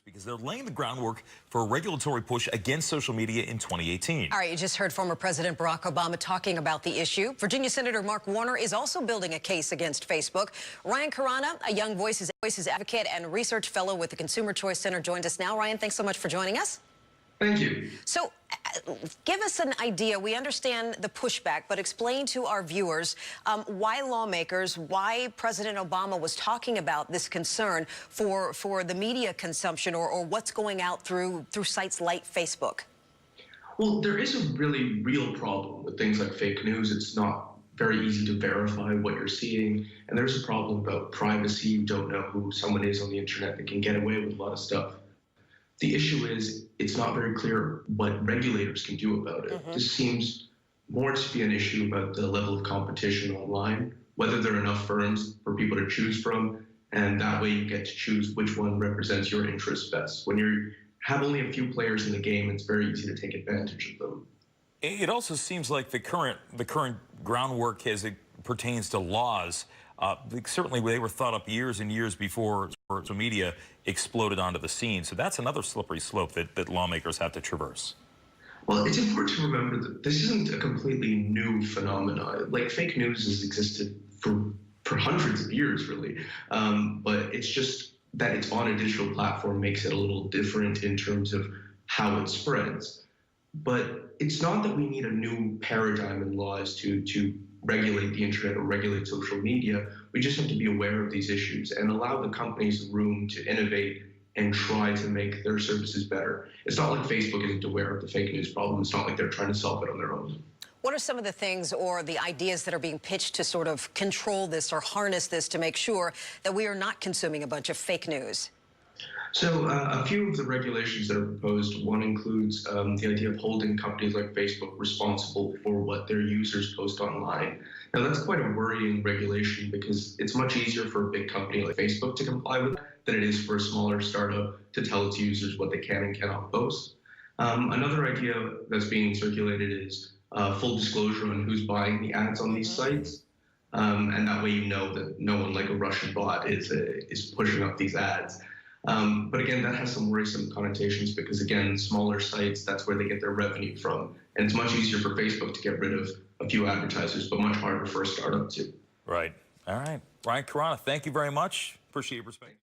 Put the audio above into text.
because they're laying the groundwork for a regulatory push against social media in 2018. All right, you just heard former President Barack Obama talking about the issue. Virginia Senator Mark Warner is also building a case against Facebook. Ryan Khurana, a Young Voices advocate and research fellow with the Consumer Choice Center, joins us now. Ryan, thanks so much for joining us. Thank you. So give us an idea. We understand the pushback, but explain to our viewers why lawmakers, why President Obama was talking about this concern for the media consumption or what's going out through sites like Facebook. Well, there is a really real problem with things like fake news. It's not very easy to verify what you're seeing. And there's a problem about privacy. You don't know who someone is on the internet that can get away with a lot of stuff. The issue is it's not very clear what regulators can do about it. This seems more to be an issue about the level of competition online, whether there are enough firms for people to choose from, and that way you get to choose which one represents your interests best. When you have only a few players in the game, it's very easy to take advantage of them. It also seems like the current groundwork as it pertains to laws, certainly they were thought up years and years before social media exploded onto the scene. So that's another slippery slope that lawmakers have to traverse. Well, it's important to remember that this isn't a completely new phenomenon. Like, fake news has existed for hundreds of years, really. But it's just that it's on a digital platform makes it a little different in terms of how it spreads. But it's not that we need a new paradigm in laws to regulate the internet or regulate social media. We just have to be aware of these issues and allow the companies room to innovate and try to make their services better. It's not like Facebook isn't aware of the fake news problem. It's not like they're trying to solve it on their own. What are some of the things or the ideas that are being pitched to sort of control this or harness this to make sure that we are not consuming a bunch of fake news? So a few of the regulations that are proposed, one includes the idea of holding companies like Facebook responsible for what their users post online. Now, that's quite a worrying regulation because it's much easier for a big company like Facebook to comply with than it is for a smaller startup to tell its users what they can and cannot post. Another idea that's being circulated is full disclosure on who's buying the ads on these sites. And that way you know that no one like a Russian bot is pushing up these ads. But again, that has some worrisome connotations because, again, smaller sites, that's where they get their revenue from. And it's much easier for Facebook to get rid of a few advertisers, but much harder for a startup to. Right. All right. Ryan Khurana, thank you very much. Appreciate your perspective.